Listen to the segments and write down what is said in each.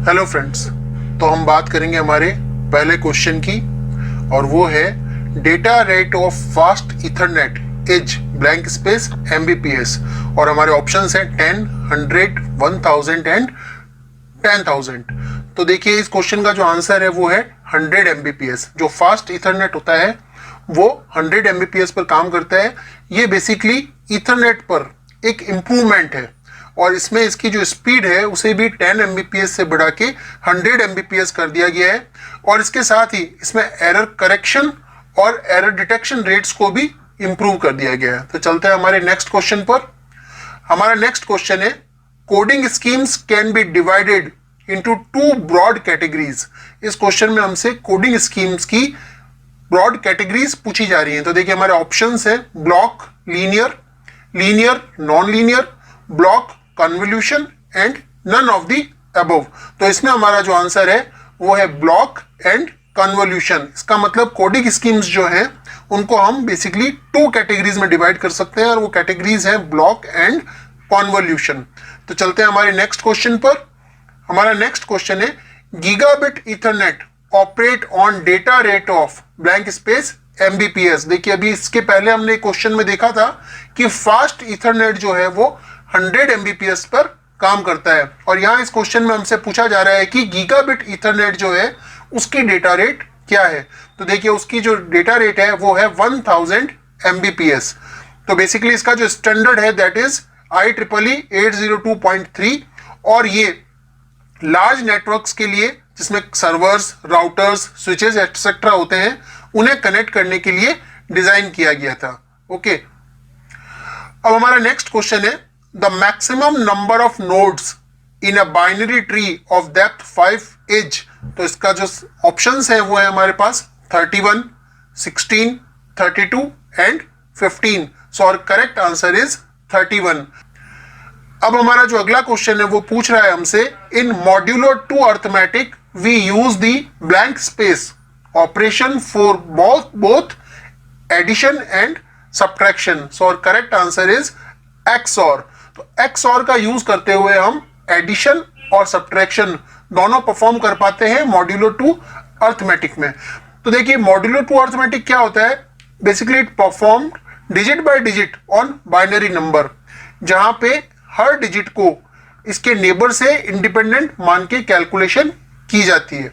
Hello friends, तो हम बात करेंगे हमारे पहले क्वेश्चन की और वो है data rate of fast Ethernet is blank space Mbps और हमारे ऑप्शंस हैं 10, 100, 1000 एंड 10,000। तो देखिए इस क्वेश्चन का जो आंसर है वो है 100 एमबीपीएस। जो फास्ट इथरनेट होता है वो 100 एमबीपीएस पर काम करता है। ये बेसिकली इथरनेट पर एक इम्प्रूवमेंट है और इसमें इसकी जो स्पीड है उसे भी 10 एमबीपीएस से बढ़ा के 100 एमबीपीएस कर दिया गया है और इसके साथ ही इसमें एरर करेक्शन और एरर डिटेक्शन रेट्स को भी इंप्रूव कर दिया गया है। तो चलते हैं हमारे नेक्स्ट क्वेश्चन पर। हमारा नेक्स्ट क्वेश्चन है coding schemes can be divided into 2 broad categories. इस क्वेश्चन में हमसे कोडिंग स्कीम्स की ब्रॉड कैटेगरीज पूछी जा रही हैं। तो देखिए हमारे ऑप्शंस है block, linear, linear non linear, block, convolution and none of the above. तो इसमें हमारा जो आंसर है वो है ब्लॉक एंड कन्वोल्यूशन। इसका मतलब कोडिंग स्कीम्स जो हैं उनको हम बेसिकली 2 कैटेगरीज में डिवाइड कर सकते हैं और वो कैटेगरीज हैं ब्लॉक एंड कन्वोल्यूशन। तो चलते हैं हमारे नेक्स्ट क्वेश्चन पर। हमारा नेक्स्ट क्वेश्चन है gigabit Ethernet operate on data rate of blank space Mbps. देखिए अभी इसके पहले हमने क्वेश्चन में देखा था कि फास्ट ईथरनेट जो है वो 100 एमबीपीएस पर काम करता है और यहाँ इस क्वेश्चन में हमसे पूछा जा रहा है कि गीगाबिट ईथरनेट जो है उसकी डेटा रेट क्या है। तो देखिए उसकी जो डेटा रेट है वो है 1000 एमबीपीएस। तो बेसिकली इसका जो स्टैंडर्ड है दैट इज IEEE 802.3 और ये लार्ज नेटवर्क्स के लिए जिसमें सर्वर्स, राउटर्स, स्विचेस एक्सेट्रा होते हैं उन्हें कनेक्ट करने के लिए डिजाइन किया गया था। ओके, अब हमारा नेक्स्ट क्वेश्चन है the maximum number of nodes in a binary tree of depth 5 is. तो इसका जो ऑप्शंस है वो है हमारे पास 31, 16, 32 and 15। So our correct answer is 31। अब हमारा जो अगला क्वेश्चन है वो पूछ रहा है हमसे in modulo 2 arithmetic we use the blank space operation for both addition and subtraction. So our correct answer is XOR। तो XOR का यूज करते हुए हम एडिशन और सब्ट्रैक्शन दोनों परफॉर्म कर पाते हैं मॉड्यूलो 2 अर्थमेटिक में। तो देखिए मॉड्यूलो 2 अर्थमेटिक क्या होता है, basically it perform digit bye digit on binary number, जहां पे हर डिजिट को इसके नेबर से इंडिपेंडेंट मान के कैलकुलेशन की जाती है।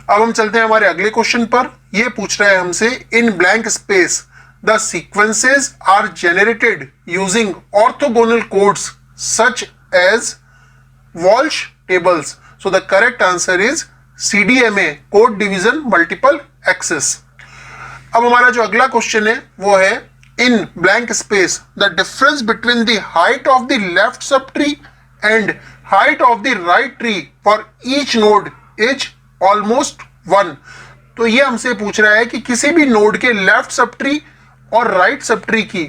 अब हम चलते हैं हमारे अगले क्वेश्चन पर। यह पूछ रहा है हमसे in blank space the sequences are generated using orthogonal codes such as Walsh tables. So the correct answer is CDMA, code division multiple access. अब हमारा जो अगला क्वेश्चन है वो है in blank space the difference between the height of the left sub tree and height of the right tree for each node is almost 1। तो ये हमसे पूछ रहा है कि किसी भी नोड के लेफ्ट सब ट्री और राइट सब ट्री की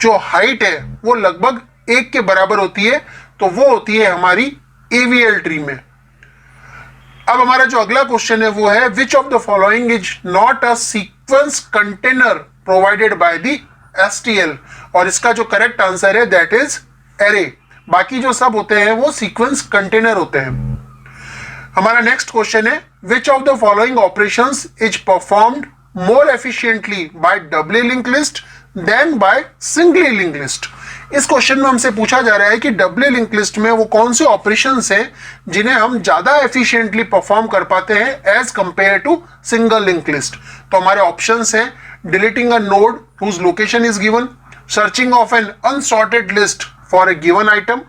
जो हाइट है वो लगभग 1 के बराबर होती है, तो वो होती है हमारी AVL ट्री में। अब हमारा जो अगला क्वेश्चन है वो है which of the following is not a sequence container provided by the STL। और इसका जो करेक्ट आंसर है दैट इज एरे। बाकी जो सब होते हैं वो सीक्वेंस कंटेनर होते हैं। हमारा नेक्स्ट क्वेश्चन है which of the following operations is performed more efficiently by doubly link list than by singly linked list. इस क्वेश्चन में हमसे पूछा जा रहा है कि डबली लिंक लिस्ट में वो कौन से ऑपरेशंस हैं जिन्हें हम ज्यादा एफिशिएंटली परफॉर्म कर पाते हैं as compared to single link list. तो हमारे ऑप्शंस हैं deleting a node whose location is given, searching of an unsorted list for a given item,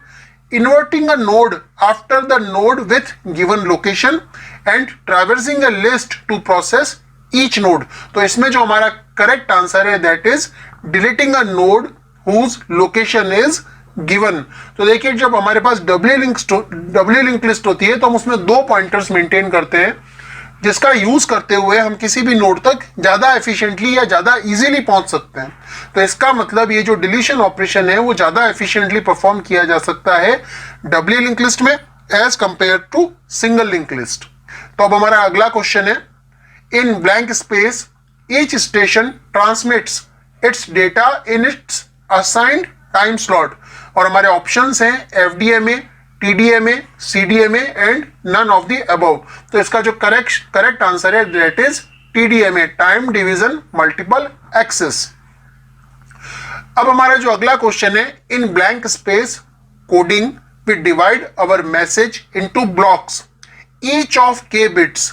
inverting a node after the node with given location and traversing a list to process each node। तो इसमें जो हमारा correct answer है that is deleting a node whose location is given। तो देखिए जब हमारे पास डबली link list होती है तो हम उसमें 2 पॉइंटर्स मेंटेन करते हैं जिसका यूज करते हुए हम किसी भी नोड तक ज्यादा एफिशिएंटली या ज्यादा इजीली पहुंच सकते हैं। तो इसका मतलब ये जो डिलीशन ऑपरेशन है वो ज्यादा एफिशिएंटली परफॉर्म किया जा सकता है डबली लिंक लिस्ट में as compared to single link list. तो अब हमारा अगला क्वेश्चन है in blank space each station transmits its data in its assigned time slot. और हमारे ऑप्शंस हैं FDMA, TDMA, CDMA and none of the above. तो इसका जो करेक्ट आंसर है that is TDMA, time division multiple access. अब हमारा जो अगला क्वेश्चन है, in blank space coding we divide our message into blocks, each of k bits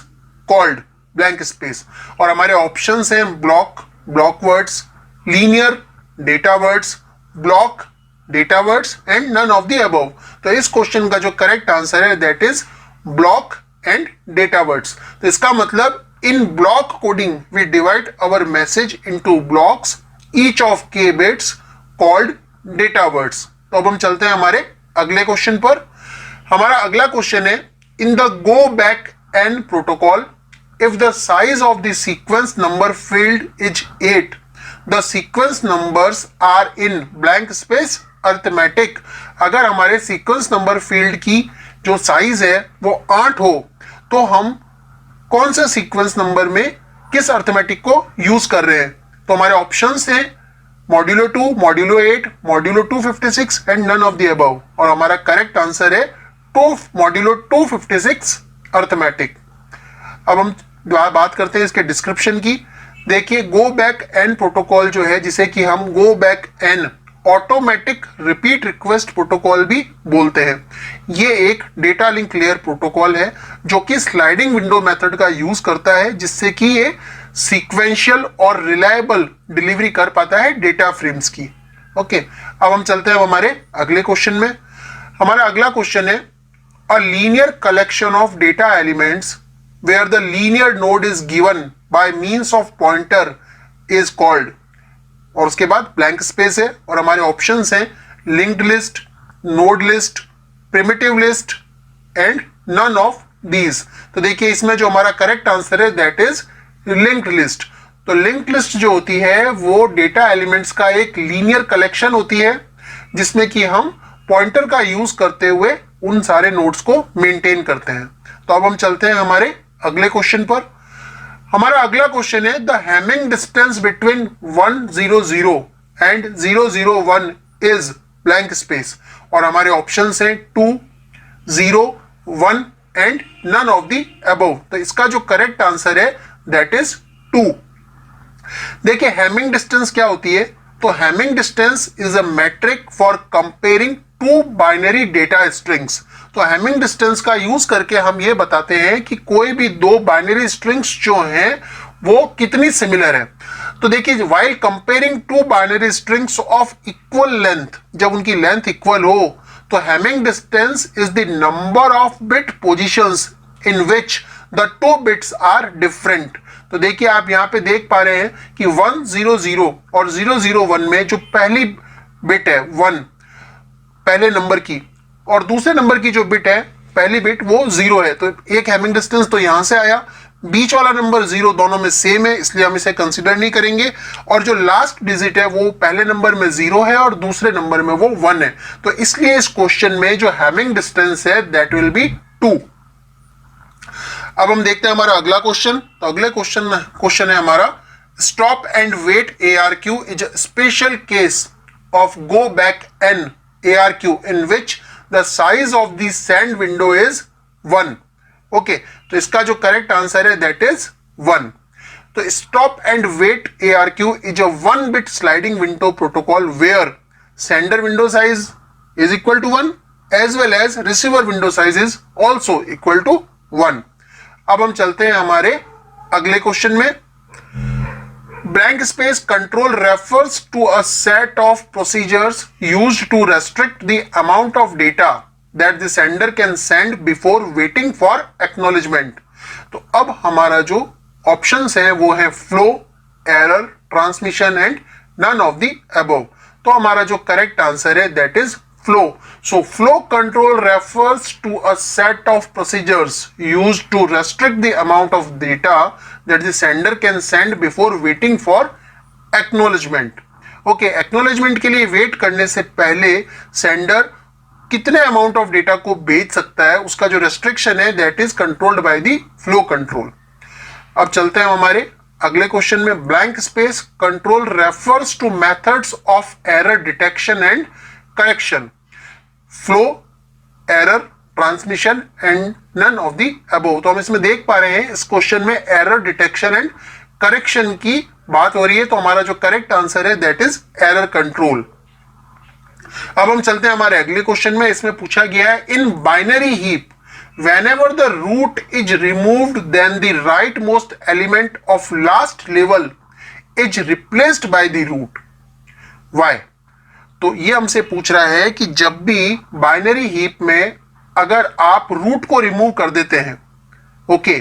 called blank space. और हमारे ऑप्शंस हैं block, block words, linear, data words, block, data words and none of the above. तो इस question का जो correct answer है that is block and data words. तो इसका मतलब in block coding we divide our message into blocks, each of k bits called data words. तो अब हम चलते हैं हमारे अगले क्वेश्चन पर। हमारा अगला क्वेश्चन है, in the go back N protocol if the size of the sequence number field is 8, the sequence numbers are in blank space arithmetic. अगर हमारे सीक्वेंस नंबर फील्ड की जो साइज है वो 8 हो तो हम कौन सा सीक्वेंस नंबर में किस अर्थमेटिक को यूज कर रहे हैं। तो हमारे ऑप्शंस हैं modulo 2, modulo 8, modulo 256 and none of the above. और हमारा करेक्ट आंसर है मॉड्यूलो 256 अर्थमेटिक। अब हम बात करते हैं इसके डिस्क्रिप्शन की। देखिए, गो बैक एन प्रोटोकॉल जो है, जिसे कि हम गो back N automatic repeat request protocol भी बोलते हैं, ये एक डेटा लिंक लेयर प्रोटोकॉल है जो कि स्लाइडिंग विंडो मेथड का यूज करता है, जिससे कि ये सीक्वेंशियल और रिलायबल डिलीवरी कर पाता है डेटा फ्रेम्स की। ओके, अब हम चलते हैं हमारे अगले क्वेश्चन में। हमारा अगला क्वेश्चन है, a linear collection of data elements where the linear node is given by means of pointer is called. और उसके बाद ब्लैंक स्पेस है और हमारे ऑप्शंस हैं linked list, node list, primitive list and none of these. तो देखिए, इसमें जो हमारा करेक्ट आंसर है दैट इज लिंक्ड लिस्ट। तो लिंक्ड लिस्ट जो होती है वो डेटा एलिमेंट्स का एक लीनियर कलेक्शन होती है, जिसमें कि हम पॉइंटर का यूज करते हुए उन सारे नोड्स को मेंटेन करते हैं। तो अब हम चलते हैं हमारे अगले क्वेश्चन पर। हमारा अगला क्वेश्चन है, the Hamming distance between 100 and 001 is blank space. और हमारे ऑप्शंस हैं 2, 0, 1 and none of the above. तो इसका जो करेक्ट आंसर है दैट इज 2। देखिए, हैमिंग डिस्टेंस क्या होती है। तो Hamming distance is a metric for comparing two binary data strings. तो हैमिंग डिस्टेंस का यूज करके हम ये बताते हैं कि कोई भी दो बाइनरी स्ट्रिंग्स जो हैं वो कितनी सिमिलर है। तो देखिए, while comparing two binary strings of equal length, जब उनकी लेंथ इक्वल हो तो Hamming distance is the number of bit positions in which the two bits are different. तो देखिए, आप यहां पे देख पा रहे हैं कि 100 और 001 में जो पहली बिट है 1 पहले नंबर की, और दूसरे नंबर की जो बिट है पहली बिट वो 0 है। तो एक हैमिंग डिस्टेंस तो यहां से आया, बीच वाला नंबर 0 दोनों में सेम है, इसलिए हम इसे कंसीडर नहीं करेंगे। और जो लास्ट डिजिट है वो पहले नंबर में 0 है और दूसरे नंबर में वो 1 है। तो इसलिए इस क्वेश्चन में जो हैमिंग डिस्टेंस है दैट विल बी 2। अब हम देखते हैं हमारा अगला क्वेश्चन। तो अगले क्वेश्चन है हमारा, stop and wait ARQ is a special case of go back N ARQ in which the size of the send window is 1. Okay, तो इसका जो करेक्ट आंसर है दैट इज 1। तो stop and wait ARQ is a 1 bit sliding window protocol where sender window size is equal to 1 as well as receiver window size is also equal to 1. अब हम चलते हैं हमारे अगले question में। Blank space control refers to a set of procedures used to restrict the amount of data that the sender can send before waiting for acknowledgement. तो अब हमारा जो ऑप्शंस हैं वो है flow, error, transmission and none of the above. तो हमारा जो करेक्ट आंसर है that is flow. So flow control refers to a set of procedures used to restrict the amount of data that the sender can send before waiting for acknowledgement. Okay, acknowledgement के लिए wait करने से पहले sender कितने amount of data को भेज सकता है, उसका जो रेस्ट्रिक्शन है that is controlled by the flow control. अब चलते हैं हमारे अगले क्वेश्चन में। Blank space control refers to methods of error detection and correction, flow, error, transmission and none of the above. तो हम इसमें देख पा रहे हैं इस क्वेश्चन में एरर डिटेक्शन एंड करेक्शन की बात हो रही है, तो हमारा जो करेक्ट आंसर है दैट इज एरर कंट्रोल। अब हम चलते हैं हमारे अगले क्वेश्चन में। इसमें पूछा गया है in binary heap whenever the root is removed then the rightmost element of last level is replaced by the root. Why? तो ये हमसे पूछ रहा है कि जब भी बाइनरी हीप में अगर आप रूट को रिमूव कर देते हैं, ओके,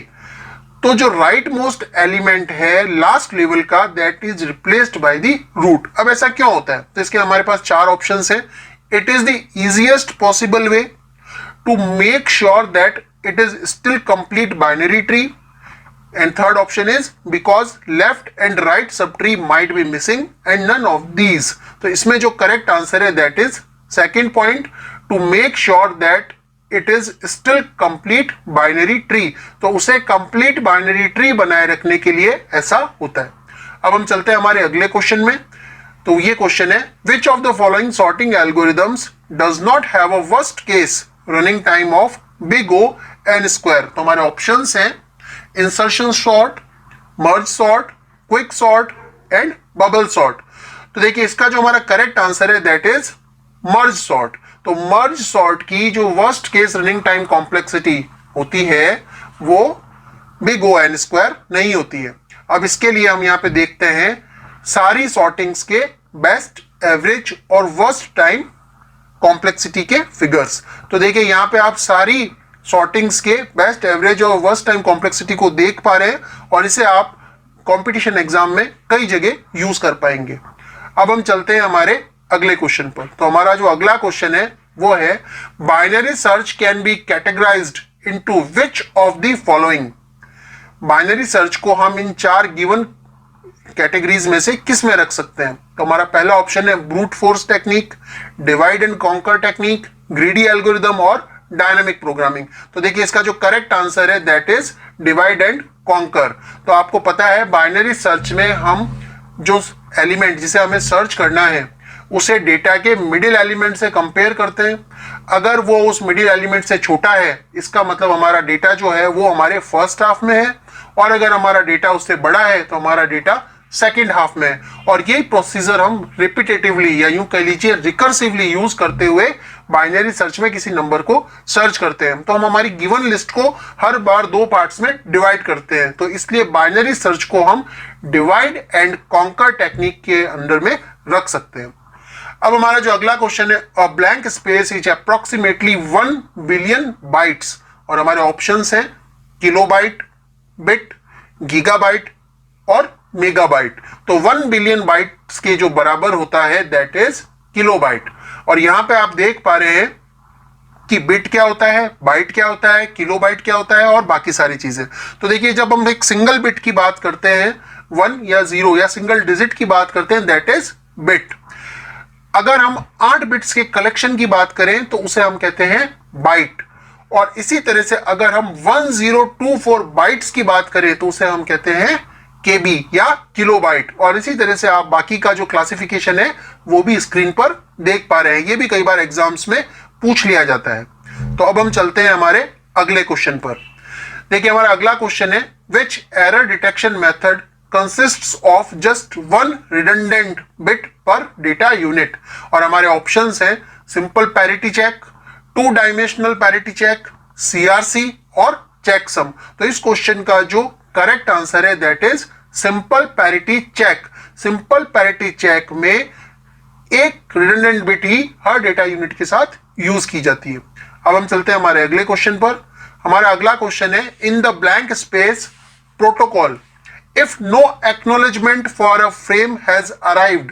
तो जो राइट मोस्ट एलिमेंट है लास्ट लेवल का that is replaced by the root. अब ऐसा क्यों होता है? तो इसके हमारे पास चार ऑप्शंस हैं। It is the easiest possible way to make sure that it is still complete binary tree, and third option is because left and right subtree might be missing and none of these। तो इसमें जो correct answer है that is second point, to make sure that it is still complete binary tree। तो उसे complete binary tree बनाए रखने के लिए ऐसा होता है। अब हम चलते हैं हमारे अगले क्वेश्चन में। तो ये क्वेश्चन है which of the following sorting algorithms does not have a worst case running time of big O N square. तो हमारे ऑप्शंस हैं insertion sort, merge sort, quick sort and bubble sort. तो देखिए इसका जो हमारा करेक्ट आंसर है that is merge sort. तो मर्ज सॉर्ट की जो worst case running time complexity होती है वो बिग ओ एन स्क्वायर नहीं होती है। अब इसके लिए हम यहाँ पे देखते हैं सारी सॉर्टिंग्स के बेस्ट, एवरेज और वर्स्ट टाइम कॉम्प्लेक्सिटी के फिगर्स। तो देखिए यहां पे आप सारी सॉर्टिंग्स के बेस्ट, एवरेज और वर्स्ट टाइम कॉम्प्लेक्सिटी को देख पा रहे हैं और इसे आप कंपटीशन एग्जाम में कई जगह यूज कर पाएंगे। अब हम चलते हैं हमारे अगले क्वेश्चन पर। तो हमारा जो अगला क्वेश्चन है वो है binary search can be categorised into which of the following. Binary search को हम इन चार गिवन कैटेगरीज में से किस में रख सकते हैं? तो हमारा पहला ऑप्शन है brute force technique, divide and conquer technique, greedy algorithm और डायनामिक प्रोग्रामिंग। तो देखिए इसका जो करेक्ट आंसर है that is divide and conquer. तो आपको पता है बाइनरी सर्च में हम जो एलिमेंट जिसे हमें सर्च करना है उसे डेटा के मिडिल एलिमेंट से कंपेयर करते हैं। अगर वो उस मिडिल एलिमेंट से छोटा है इसका मतलब हमारा डेटा जो है वो हमारे फर्स्ट हाफ में है, और अगर हमारा डेटा उससे बड़ा है तो हमारा डेटा सेकेंड हाफ में है। और यही प्रोसीजर हम रिपीटेटिवली या यूं कह लीजिए रिकर्सिवली यूज करते हुए बाइनरी सर्च में किसी नंबर को सर्च करते हैं। तो हम हमारी गिवन लिस्ट को हर बार दो पार्ट्स में डिवाइड करते हैं। तो इसलिए बाइनरी सर्च को हम डिवाइड एंड कॉन्कर टेक्निक के अंडर में रख सकते हैं। अब हमारा जो अगला क्वेश्चन है अ blank space is approximately 1 billion bytes, और हमारे ऑप्शंस हैं किलोबाइट, बिट, गीगाबाइट और मेगाबाइट। तो 1 बिलियन बाइट्स के जो बराबर होता है दैट इज किलोबाइट। और यहां पे आप देख पा रहे हैं कि बिट क्या होता है, बाइट क्या होता है, किलोबाइट क्या होता है और बाकी सारी चीजें। तो देखिए जब हम एक सिंगल बिट की बात करते हैं 1 या 0 या सिंगल डिजिट की बात करते हैं दैट इज बिट। अगर हम 8 बिट्स के कलेक्शन की बात करें तो उसे हम कहते हैं बाइट। और इसी तरह से अगर हम 1024 बाइट्स की बात करें तो उसे हम कहते हैं केबी या किलोबाइट। और इसी तरह से आप बाकी का जो क्लासिफिकेशन है वो भी स्क्रीन पर देख पा रहे हैं। ये भी कई बार एग्जाम्स में पूछ लिया जाता है। तो अब हम चलते हैं हमारे अगले क्वेश्चन पर। देखिए हमारा अगला क्वेश्चन है which error detection method consists of just one redundant bit per data unit। और हमारे ऑप्शंस हैं simple parity check, 2 dimensional parity check, CRC और चेकसम। तो इस क्वेश्चन का जो करेक्ट आंसर है that is simple parity check. Simple parity check में एक रिडंडेंट बिट ही हर डेटा यूनिट के साथ यूज की जाती है। अब हम चलते हैं हमारे अगले क्वेश्चन पर। हमारा अगला क्वेश्चन है in the blank space protocol if no acknowledgement for a frame has arrived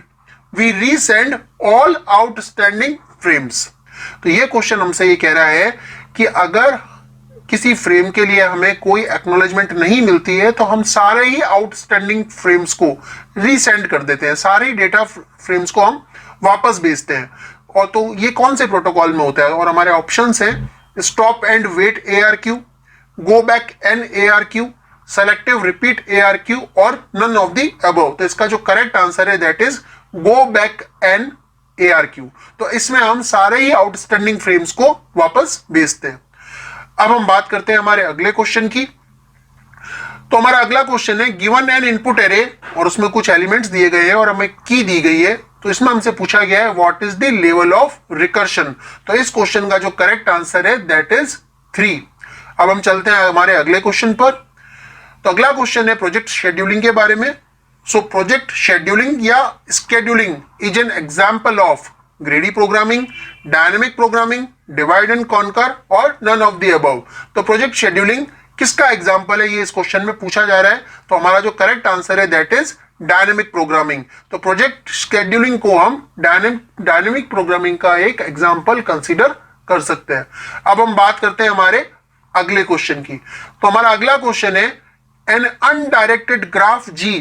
we resend all outstanding frames। तो ये क्वेश्चन हमसे ये कह रहा है कि अगर किसी फ्रेम के लिए हमें कोई एक्नॉलेजमेंट नहीं मिलती है तो हम सारे ही आउटस्टैंडिंग फ्रेम्स को रीसेंड कर देते हैं, सारे डेटा फ्रेम्स को हम वापस भेजते हैं। और तो ये कौन से प्रोटोकॉल में होता है? और हमारे ऑप्शंस हैं stop and wait ARQ, go back N ARQ, selective repeat ARQ और नन ऑफ द अबव। तो इसका जो करेक्ट आंसर है that is go back N ARQ। तो इसमें हम सारे ही आउटस्टैंडिंग फ्रेम्स को वापस भेजते हैं। अब हम बात करते हैं हमारे अगले क्वेश्चन की। तो हमारा अगला क्वेश्चन है गिवन एन इनपुट एरे और उसमें कुछ एलिमेंट्स दिए गए हैं और हमें की दी गई है। तो इसमें हमसे पूछा गया है what is the level of recursion. तो इस क्वेश्चन का जो करेक्ट आंसर है दैट इज 3। अब हम चलते हैं हमारे अगले क्वेश्चन पर। तो अगला क्वेश्चन है प्रोजेक्ट शेड्यूलिंग के बारे में। सो प्रोजेक्ट शेड्यूलिंग या scheduling is an example of ग्रेडी programming, dynamic programming, divide and conquer और नन ऑफ द अबव। तो प्रोजेक्ट शेड्यूलिंग किसका एग्जांपल है ये इस क्वेश्चन में पूछा जा रहा है। तो हमारा जो करेक्ट आंसर है दैट इज डायनेमिक प्रोग्रामिंग। तो प्रोजेक्ट शेड्यूलिंग को हम डायनेमिक प्रोग्रामिंग का एक एग्जांपल कंसीडर कर सकते हैं। अब हम बात करते हैं हमारे अगले क्वेश्चन की। तो हमारा अगला क्वेश्चन है an undirected graph G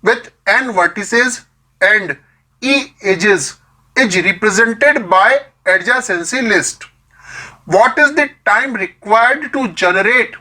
with n vertices and e edges is represented by adjacency list. What is the time required to generate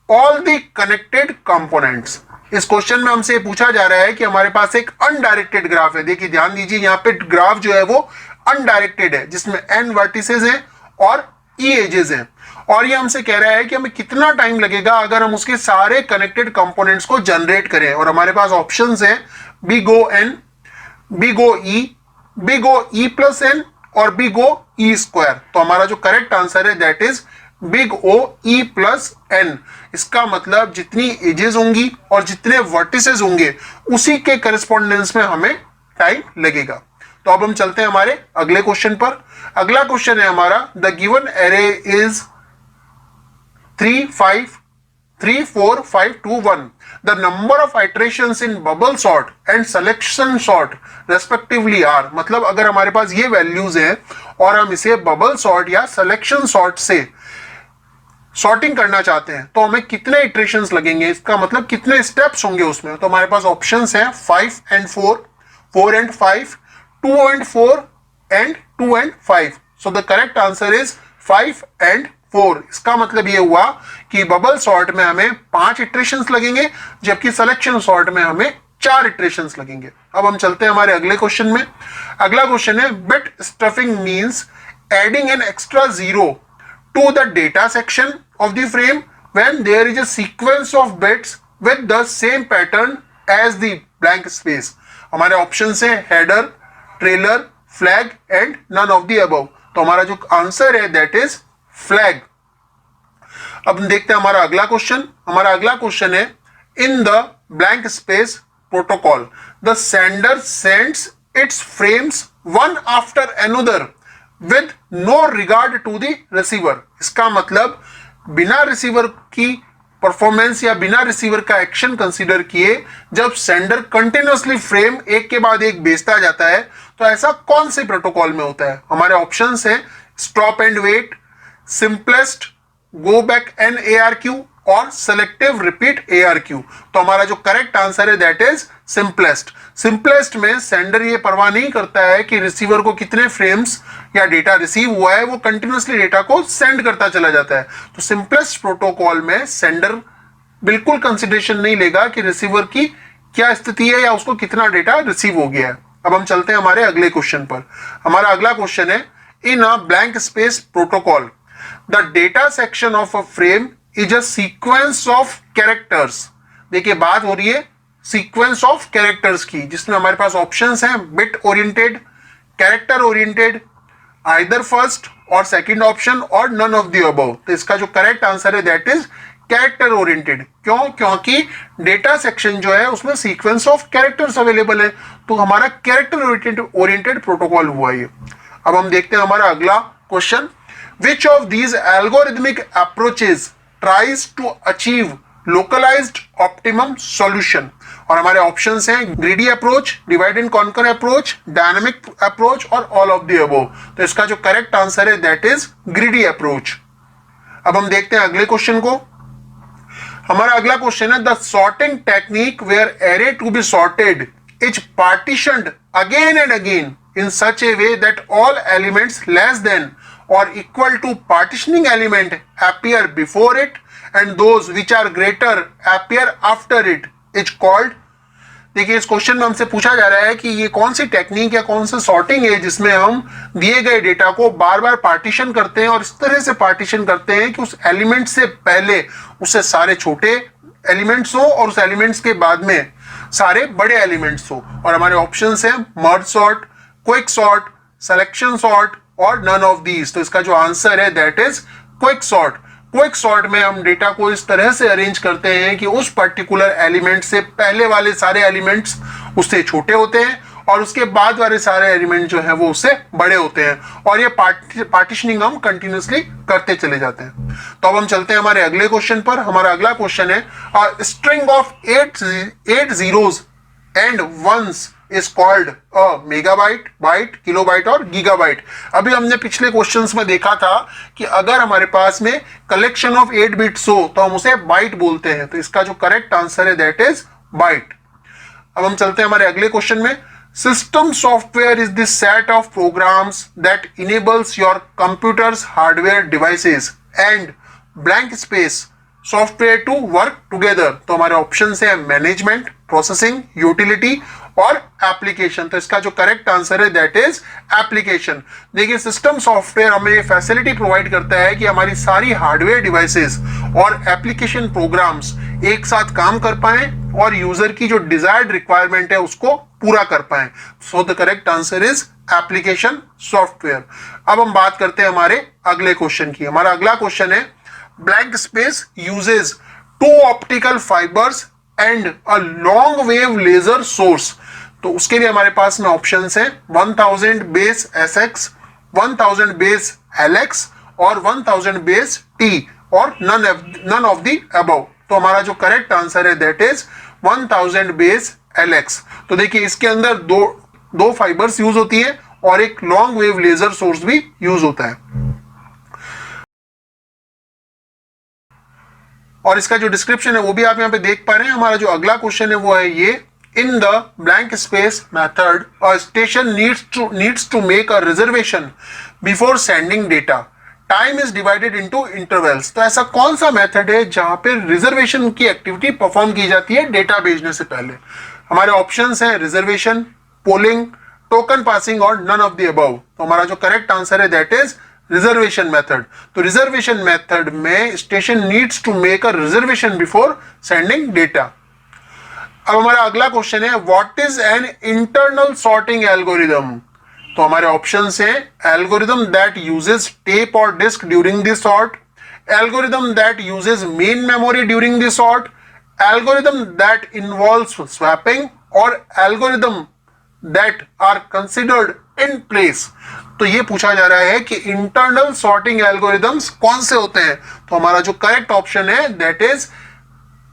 all the connected components? इस क्वेश्चन में हमसे पूछा जा रहा है कि हमारे पास एक अनडायरेक्टेड ग्राफ है। देखिए ध्यान दीजिए यहाँ पे ग्राफ जो है वो अनडायरेक्टेड है जिसमें n वर्टिसेस हैं और e एजेस हैं और ये हमसे कह रहा है कि हमें कितना टाइम लगेगा अगर हम उसके सारे कनेक्टेड कंपोनेंट्स को जनरेट करें। और हमारे पास ऑप्शंस हैं big O n, big O e, big O e plus n और बिग O e स्क्वायर। तो हमारा जो करेक्ट आंसर है that is big O e plus n। इसका मतलब जितनी एजेस होंगी और जितने वर्टिसेस होंगे उसी के करस्पॉन्डेंस में हमें टाइम लगेगा। तो अब हम चलते हैं हमारे अगले क्वेश्चन पर। अगला क्वेश्चन है हमारा the given array is 3 5 3 4 5 2 1. The number of iterations in bubble sort and selection sort respectively are, मतलब अगर हमारे पास ये वैल्यूज हैं और हम इसे बबल सॉर्ट या सिलेक्शन सॉर्ट से सॉर्टिंग करना चाहते हैं तो हमें कितने इटरेशंस लगेंगे, इसका मतलब कितने स्टेप्स होंगे उसमें। तो हमारे पास ऑप्शंस हैं 5 and 4, 4 and 5, 2 and 4 and 2 and 5. So the correct answer is 5 and 4। इसका मतलब ये हुआ कि बबल सॉर्ट में हमें 5 इटरेशंस लगेंगे जबकि सिलेक्शन सॉर्ट में हमें 4 इटरेशंस लगेंगे। अब हम चलते हैं हमारे अगले क्वेश्चन में। अगला क्वेश्चन है bit stuffing means adding an extra zero to the data section of the frame when there is a sequence of bits with the same pattern as the blank space. हमारे options हैं header, trailer, flag and none of the above. तो हमारा जो answer है that is flag. अब देखते हैं हमारा अगला क्वेश्चन। हमारा अगला क्वेश्चन है in the blank space protocol the sender sends its frames one after another with no regard to the receiver. इसका मतलब बिना रिसीवर की परफॉर्मेंस या बिना रिसीवर का एक्शन कंसीडर किए जब सेंडर कंटिन्यूअसली फ्रेम एक के बाद एक भेजता जाता है तो ऐसा कौन से प्रोटोकॉल में होता है। हमारे ऑप्शंस हैं stop and wait, simplest, go back N ARQ और सेलेक्टिव रिपीट ARQ। तो हमारा जो करेक्ट आंसर है दैट इज सिंपलेस्ट। सिंपलेस्ट में सेंडर ये परवाह नहीं करता है कि रिसीवर को कितने फ्रेम्स या डेटा रिसीव हुआ है, वो कंटिन्यूअसली डेटा को सेंड करता चला जाता है। तो सिंपलेस्ट प्रोटोकॉल में सेंडर बिल्कुल कंसिडरेशन नहीं लेगा कि रिसीवर की क्या स्थिति है या उसको कितना डेटा रिसीव हो गया है। अब हम चलते हैं हमारे अगले क्वेश्चन पर। हमारा अगला क्वेश्चन है in a blank space protocol the data section of a frame is a sequence of characters. देखिए बात हो रही है सीक्वेंस ऑफ कैरेक्टर्स की जिसमें हमारे पास ऑप्शंस हैं bit oriented, character oriented, either first और सेकंड ऑप्शन और नन ऑफ द अबव। तो इसका जो करेक्ट आंसर है दैट इज कैरेक्टर ओरिएंटेड। क्यों? क्योंकि डेटा सेक्शन जो है उसमें सीक्वेंस ऑफ कैरेक्टर्स अवेलेबल है तो हमारा कैरेक्टर ओरिएंटेड प्रोटोकॉल हुआ ये। अब हम देखते हैं हमारा अगला question which of these algorithmic approaches tries to achieve localized optimum solution। और हमारे ऑप्शंस हैं greedy approach, divide and conquer approach, dynamic approach और ऑल ऑफ द अबव। तो इसका जो करेक्ट आंसर है दैट इज ग्रीडी अप्रोच। अब हम देखते हैं अगले क्वेश्चन को। हमारा अगला क्वेश्चन है the sorting technique where array to be sorted is partitioned again and again in such a way that all elements less than or equal to partitioning element appear before it and those which are greater appear after it is called। देखिए इस question में हमसे पूछा जा रहा है कि ये कौन सी टेक्निक या कौन सा सॉर्टिंग है जिसमें हम दिए गए डेटा को बार बार पार्टीशन करते हैं और इस तरह से पार्टीशन करते हैं कि उस एलिमेंट से पहले उससे सारे छोटे एलिमेंट्स हो और उस एलिमेंट्स के बाद में सारे बड़े एलिमेंट्स हो। और हमारे ऑप्शंस हैं मर्ज sort, quick sort, selection sort और नन ऑफ दीज। तो इसका जो आंसर है that is quick sort. Quick sort में हम डेटा को इस तरह से अरेंज करते हैं कि उस पर्टिकुलर एलिमेंट से पहले वाले सारे एलिमेंट्स उससे छोटे होते हैं और उसके बाद वाले सारे एलिमेंट जो है वो उससे बड़े होते हैं और ये पार्टीशनिंग हम कंटिन्यूसली करते चले जाते हैं। तो अब हम चलते हैं हमारे अगले क्वेश्चन पर। हमारा अगला क्वेश्चन है string of 8 zeros and ones is called a megabyte, byte, kilobyte और गीगाबाइट। अभी हमने पिछले क्वेश्चंस में देखा था कि अगर हमारे पास में कलेक्शन ऑफ 8 बिट्स हो तो हम उसे बाइट बोलते हैं। तो इसका जो करेक्ट आंसर है दैट इज बाइट। अब हम चलते हैं हमारे अगले क्वेश्चन में। System software is the set of programs that enables your computer's hardware devices and blank space software to work together. तो हमारे ऑप्शन है मैनेजमेंट, प्रोसेसिंग, यूटिलिटी और एप्लीकेशन। तो इसका जो करेक्ट आंसर है दैट इज एप्लीकेशन। देखिए सिस्टम सॉफ्टवेयर हमें ये फैसिलिटी प्रोवाइड करता है कि हमारी सारी हार्डवेयर डिवाइसेस और एप्लीकेशन प्रोग्राम्स एक साथ काम कर पाए और यूजर की जो डिजायर्ड रिक्वायरमेंट है उसको पूरा कर पाए। सो the correct answer is application software. अब हम बात करते हैं हमारे अगले क्वेश्चन की। हमारा अगला क्वेश्चन है blank space uses 2 optical fibres and a long wave laser source. तो उसके लिए हमारे पास में ऑप्शंस हैं 1000 बेस SX, 1000 बेस LX और 1000 बेस T और नन ऑफ द अबव। तो हमारा जो करेक्ट आंसर है दैट इज 1000 बेस LX। तो देखिए इसके अंदर दो फाइबर्स यूज होती है और एक लॉन्ग वेव लेजर सोर्स भी यूज होता है। और इसका जो डिस्क्रिप्शन है वो भी आप यहाँ पे देख पा रहे हैं। हमारा जो अगला क्वेश्चन है वो है ये in the blank space method a station needs to make a reservation before sending data, time is divided into intervals. तो ऐसा कौन सा मेथड है जहां पे रिजर्वेशन की एक्टिविटी परफॉर्म की जाती है डेटा भेजने से पहले। हमारे ऑप्शंस हैं रिजर्वेशन, पोलिंग, टोकन पासिंग और नन ऑफ द अबव। तो हमारा जो करेक्ट आंसर है दैट इज रिजर्वेशन मेथड। तो रिजर्वेशन मेथड में station needs to make a reservation before sending data. अब हमारा अगला क्वेश्चन है what is an internal sorting algorithm. तो हमारे ऑप्शंस हैं एल्गोरिदम दैट यूजेस टेप और disk during the sort, algorithm that uses main memory during the sort, algorithm that involves swapping और algorithm that are considered in place. तो ये पूछा जा रहा है कि इंटरनल सॉर्टिंग एल्गोरिदम्स कौन से होते हैं। तो हमारा जो करेक्ट ऑप्शन है that is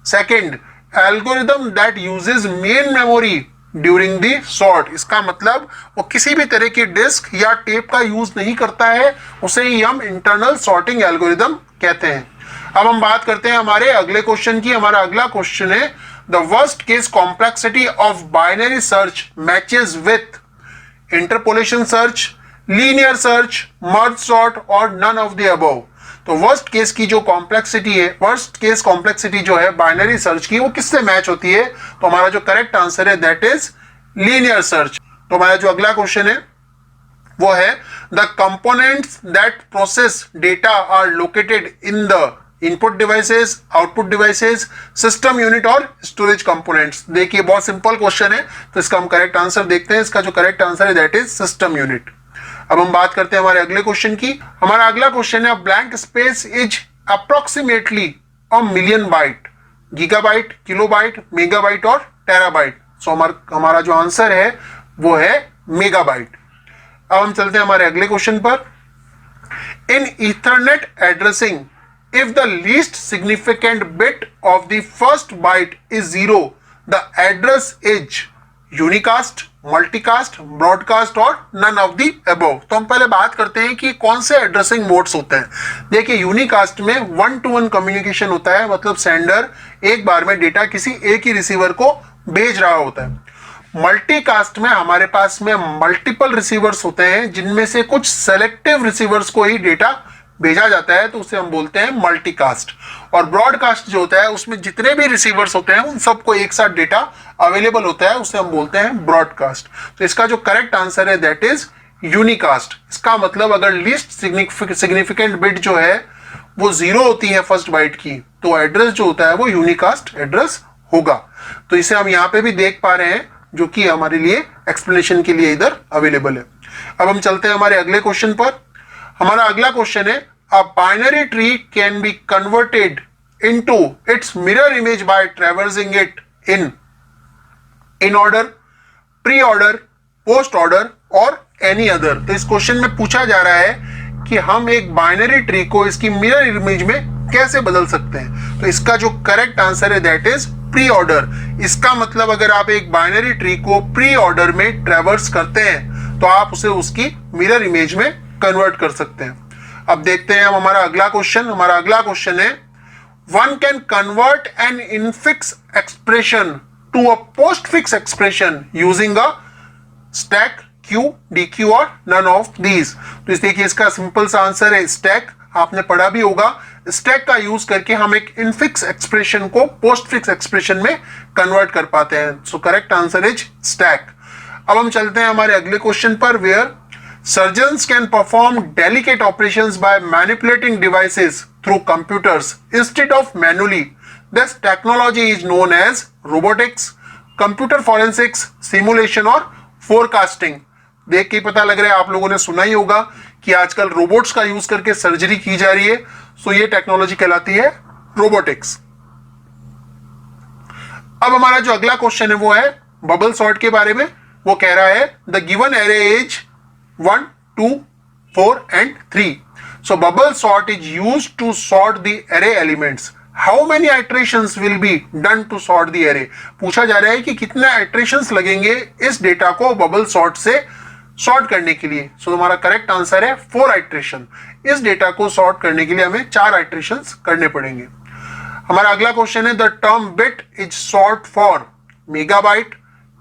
second, algorithm that uses main memory during the sort. इसका मतलब वो किसी भी तरह की डिस्क या टेप का यूज नहीं करता है, उसे ही हम इंटरनल सॉर्टिंग एल्गोरिदम कहते हैं। अब हम बात करते हैं हमारे अगले क्वेश्चन की। हमारा अगला क्वेश्चन है the worst case complexity of binary search matches with interpolation search, linear search, merge sort और नन ऑफ द अबव। तो वर्स्ट केस की जो कॉम्प्लेक्सिटी है, वर्स्ट केस कॉम्प्लेक्सिटी जो है बाइनरी सर्च की, वो किससे मैच होती है। तो हमारा जो करेक्ट आंसर है दैट इज लीनियर सर्च। तो हमारा जो अगला क्वेश्चन है वो है the components that process data are located in the input devices, output devices, system unit और स्टोरेज कंपोनेंट्स। देखिए बहुत सिंपल क्वेश्चन है, तो इसका हम करेक्ट आंसर देखते हैं। इसका जो करेक्ट आंसर है दैट इज सिस्टम यूनिट। अब हम बात करते हैं हमारे अगले क्वेश्चन की। हमारा अगला क्वेश्चन है blank space is approximately a million byte, gigabyte, kilobyte, megabyte और टेराबाइट। सो हमारा जो आंसर है वो है मेगाबाइट। अब हम चलते हैं हमारे अगले क्वेश्चन पर। In Ethernet addressing if the least significant bit of the first byte is 0, the address is unicast, multicast, broadcast और none of the above। तो हम पहले बात करते हैं कि कौन से एड्रेसिंग मोड्स होते हैं। देखिए यूनिकास्ट में 1-to-1 कम्युनिकेशन होता है, मतलब सेंडर एक बार में डेटा किसी एक ही रिसीवर को भेज रहा होता है। मल्टीकास्ट में हमारे पास में मल्टीपल रिसीवर्स होते हैं जिनमें से कुछ सेलेक्टिव रिसीवर्स को ही डेटा भेजा जाता है तो उसे हम बोलते हैं मल्टीकास्ट। और ब्रॉडकास्ट जो होता है उसमें जितने भी रिसीवर्स होते हैं उन सबको एक साथ डेटा अवेलेबल होता है, उसे हम बोलते हैं ब्रॉडकास्ट। तो इसका जो करेक्ट आंसर है दैट इज यूनिकास्ट। इसका मतलब अगर लीस्ट सिग्निफिकेंट बिट जो है वो 0 होती है फर्स्ट बाइट की, तो एड्रेस जो होता है वो यूनिकास्ट एड्रेस होगा। तो इसे हम यहाँ पे भी देख पा रहे हैं, जो कि हमारे लिए एक्सप्लेनेशन के लिए इधर अवेलेबल है। अब हम चलते हैं हमारे अगले क्वेश्चन पर। हमारा अगला क्वेश्चन है, a binary tree can be converted into its mirror image by traversing it in order, pre order, post order और एनी अदर। तो इस क्वेश्चन में पूछा जा रहा है कि हम एक बाइनरी ट्री को इसकी मिरर इमेज में कैसे बदल सकते हैं। तो इसका जो करेक्ट आंसर है दैट इज प्री ऑर्डर। इसका मतलब अगर आप एक बाइनरी ट्री को प्री ऑर्डर में ट्रैवर्स करते हैं तो आप उसे उसकी मिरर इमेज में कन्वर्ट कर सकते हैं। अब देखते हैं हम हमारा अगला क्वेश्चन। हमारा अगला क्वेश्चन है, one can convert an infix expression to a postfix expression using a stack, queue, dequeue और नन ऑफ दीज। तो इस देखिए इसका सिंपल सा आंसर है स्टैक। आपने पढ़ा भी होगा, स्टैक का यूज करके हम एक इनफिक्स एक्सप्रेशन को पोस्टफिक्स एक्सप्रेशन में कन्वर्ट कर पाते हैं। So correct answer is stack. अब हम चलते हैं हमारे अगले क्वेश्चन पर, where surgeons can perform delicate operations by manipulating devices through computers instead of manually. This technology is known as robotics, computer forensics, simulation और फोरकास्टिंग। देख के पता लग रहा है आप लोगों ने सुना ही होगा कि आजकल रोबोट्स का यूज करके सर्जरी की जा रही है। सो ये टेक्नोलॉजी कहलाती है रोबोटिक्स। अब हमारा जो अगला क्वेश्चन है वो है बबल सॉर्ट के बारे में। वो कह रहा है, the given array is 1, 2, 4 and 3. So bubble sort is used to sort the array elements. How many iterations will be done to sort the array? पूछा जा रहा है कि कितने iterations लगेंगे इस डेटा को बबल सॉर्ट से सॉर्ट करने के लिए। सो हमारा करेक्ट आंसर है 4 आइट्रेशन। इस डेटा को सॉर्ट करने के लिए हमें 4 आइट्रेशंस करने पड़ेंगे। हमारा अगला क्वेश्चन है, the term bit is short for megabyte,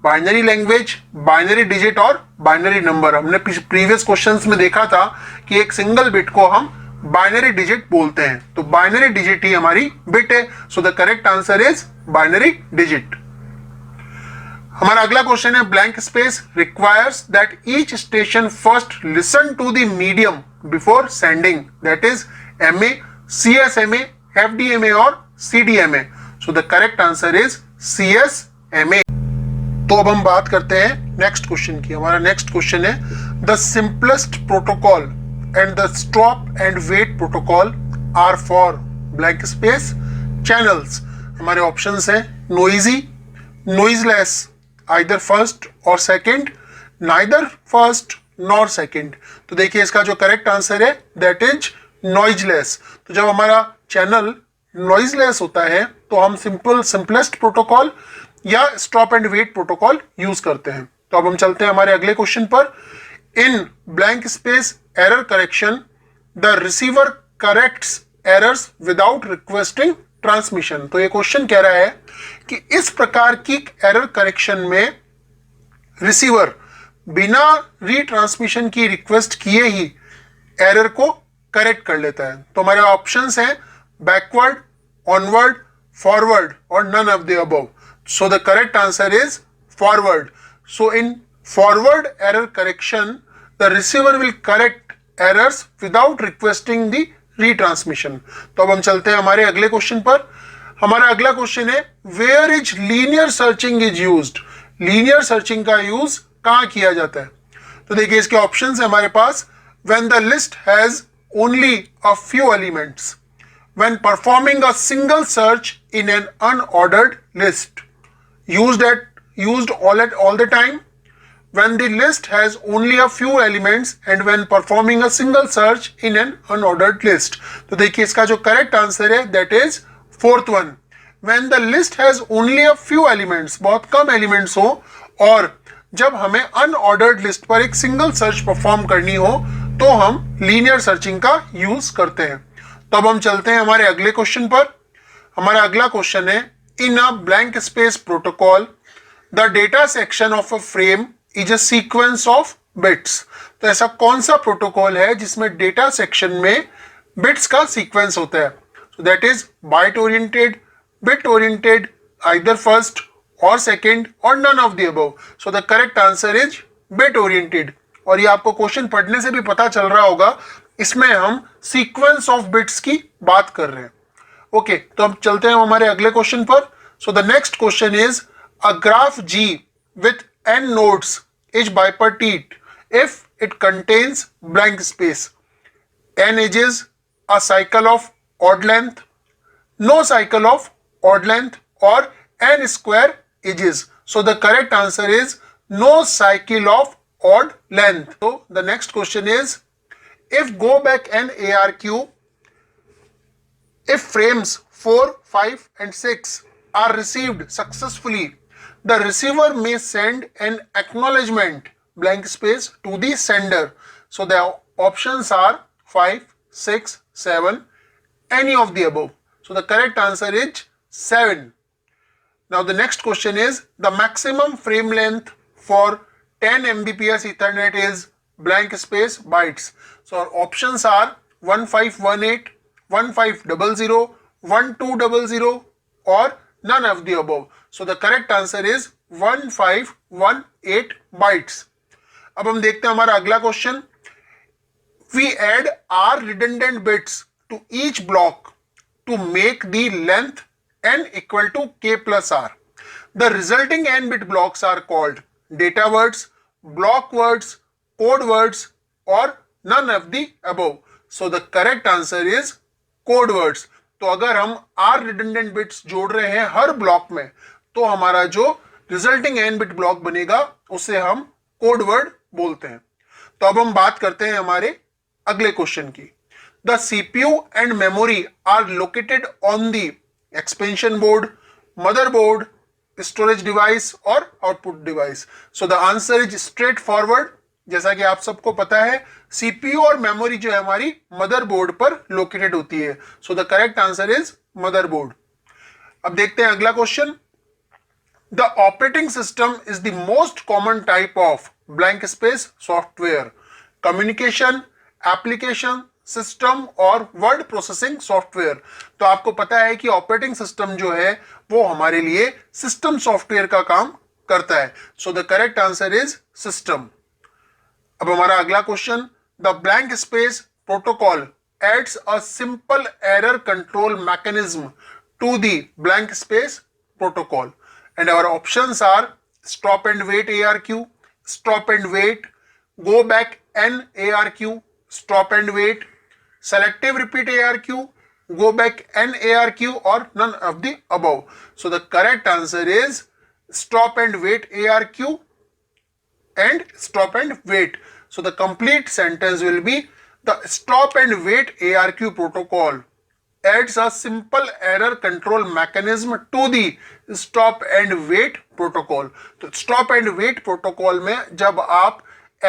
binary language, binary digit और बाइनरी नंबर। हमने प्रीवियस क्वेश्चंस में देखा था कि एक सिंगल बिट को हम बाइनरी डिजिट बोलते हैं, तो बाइनरी डिजिट ही हमारी बिट है। So the correct answer is binary digit. हमारा अगला क्वेश्चन है, blank space requires that each station first listen to the medium before sending, that is MA, CSMA, FDMA और CDMA. So the correct answer is CSMA. तो अब हम बात करते हैं नेक्स्ट क्वेश्चन की। हमारा नेक्स्ट क्वेश्चन है, the simplest protocol and the stop and wait protocol are for blank space channels. हमारे ऑप्शंस हैं नोइजी, नॉइजलेस, आइदर फर्स्ट और second, neither first nor second. तो देखिए इसका जो करेक्ट आंसर है दैट इज नॉइजलेस। तो जब हमारा चैनल नॉइजलेस होता है तो हम सिंपलेस्ट प्रोटोकॉल या stop and wait protocol use करते हैं। तो अब हम चलते हैं हमारे अगले क्वेश्चन पर। इन blank space error correction the receiver corrects errors without requesting transmission. तो ये क्वेश्चन कह रहा है कि इस प्रकार की एरर करेक्शन में रिसीवर बिना रीट्रांसमिशन की रिक्वेस्ट किए ही एरर को करेक्ट कर लेता है। तो हमारे ऑप्शंस हैं बैकवर्ड, ऑनवर्ड, फॉरवर्ड और none of the above. So the correct answer is forward. So in forward error correction, the receiver will correct errors without requesting the retransmission. तो अब हम चलते हैं हमारे अगले क्वेश्चन पर। हमारा अगला क्वेश्चन है, where is linear searching is used? Linear searching का यूज कहाँ किया जाता है? तो देखिए इसके ऑप्शंस है हमारे पास, when the list has only a few elements, when performing a single search in an unordered list, used all the time, when the list has only a few elements and when performing a single search in an unordered list. तो देखिए इसका जो correct answer है that is fourth one, when the list has only a few elements, बहुत कम elements हो और जब हमें अनऑर्डर्ड लिस्ट पर एक सिंगल सर्च परफॉर्म करनी हो तो हम लीनियर सर्चिंग का यूज करते हैं। तो अब हम चलते हैं हमारे अगले क्वेश्चन पर। हमारा अगला क्वेश्चन है, in a blank space protocol the data section of a frame is a sequence of bits। तो ऐसा कौन सा प्रोटोकॉल है जिसमें डेटा सेक्शन में बिट्स का सीक्वेंस होता है. So that is byte oriented, bit oriented, either first और सेकेंड और none of the above. So the correct answer is bit oriented. और ये आपको क्वेश्चन पढ़ने से भी पता चल रहा होगा, इसमें हम सीक्वेंस ऑफ बिट्स की बात कर रहे हैं. ओके, तो अब चलते हैं हमारे अगले क्वेश्चन पर. So the next question is a graph ji with n nodes is bipartite if it contains blank space. n edges, a cycle of odd length, no cycle of odd length, or n square edges. So the correct answer is no cycle of odd length. So the next question is, if go back n ARQ, if frames 4, 5 and 6 are received successfully, the receiver may send an acknowledgement blank space to the sender. So the options are 5, 6, 7, any of the above. So the correct answer is 7. Now the next question is, the maximum frame length for 10 Mbps Ethernet is blank space bytes. So our options are 1518, 1500, 1200 or none of the above. So the correct answer is 1518 bytes. अब हम देखते हैं हमारा अगला question. We add r redundant bits to each block to make the length n equal to k plus r. The resulting n bit blocks are called data words, block words, code words, or none of the above. So the correct answer is code words. तो अगर हम r redundant bits जोड़ रहे हैं हर block में, तो हमारा जो रिजल्टिंग n बिट ब्लॉक बनेगा उसे हम कोड वर्ड बोलते हैं. तो अब हम बात करते हैं हमारे अगले क्वेश्चन की. The CPU and memory are located on the expansion board, motherboard, storage device और output device. So the answer is straightforward. जैसा कि आप सबको पता है, सीपीयू और मेमोरी जो है हमारी मदरबोर्ड पर लोकेटेड होती है. So the correct answer is motherboard. अब देखते हैं अगला question. The operating system is the most common type of blank space software, communication, application, system और word processing software. तो आपको पता है कि ऑपरेटिंग सिस्टम जो है वो हमारे लिए सिस्टम सॉफ्टवेयर का काम करता है. So the correct answer is system. अब हमारा अगला question. The blank space protocol adds a simple error control mechanism to the blank space protocol. And our options are stop and wait ARQ, stop and wait, go back N ARQ, stop and wait, selective repeat ARQ, go back N ARQ, or none of the above. So the correct answer is stop and wait ARQ and stop and wait. So the complete sentence will be, the stop and wait ARQ protocol adds a simple error control mechanism to the stop and wait protocol. तो stop and wait protocol में जब आप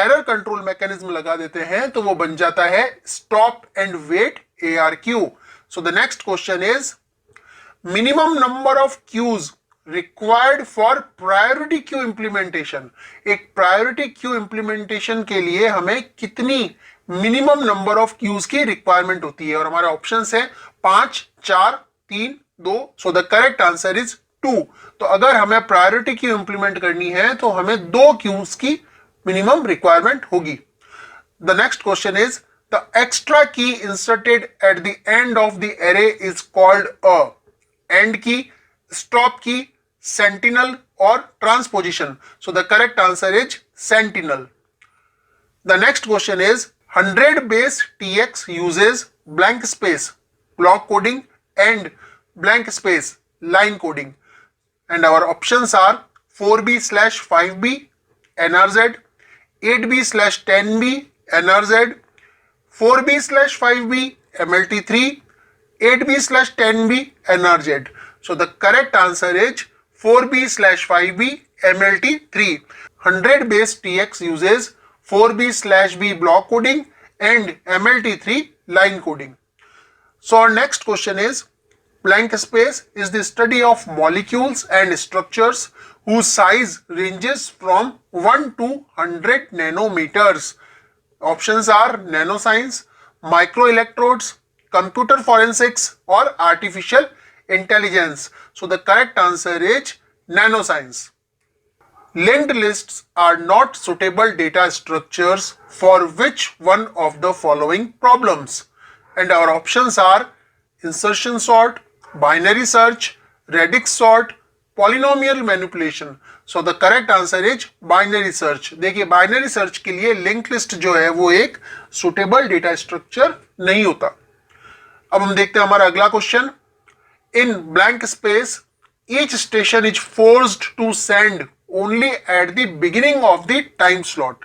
error control mechanism लगा देते हैं तो वो बन जाता है stop and wait ARQ. So the next question is, minimum number of queues required for priority queue implementation. एक priority queue implementation के लिए हमें कितनी मिनिमम नंबर ऑफ क्यूज की रिक्वायरमेंट होती है? और हमारे ऑप्शंस है 5, 4, 3, 2. सो द करेक्ट आंसर इज 2. तो अगर हमें प्रायोरिटी क्यू इंप्लीमेंट करनी है तो हमें 2 क्यूज की मिनिमम रिक्वायरमेंट होगी. The next question is, the extra key inserted at the end of the array is called a end key, stop key, sentinel और transposition. So the correct answer is sentinel. The next question is, 100 base TX uses blank space block coding and blank space line coding, and our options are 4B/5B NRZ, 8B/10B NRZ, 4B/5B MLT3, 8B/10B NRZ. So the correct answer is 4B/5B MLT3. 100 base TX uses 4B/B block coding and MLT3 line coding. So our next question is, blank space is the study of molecules and structures whose size ranges from 1 to 100 nanometers. Options are nanoscience, microelectrodes, computer forensics, or artificial intelligence? So the correct answer is nanoscience. Linked lists are not suitable data structures for which one of the following problems? And our options are insertion sort, binary search, radix sort, polynomial manipulation. So the correct answer is binary search. देखिए binary search के लिए linked list जो है वो एक suitable data structure नहीं होता. अब हम देखते हैं हमारा अगला question. In blank space, each station is forced to send only at the beginning of the time slot.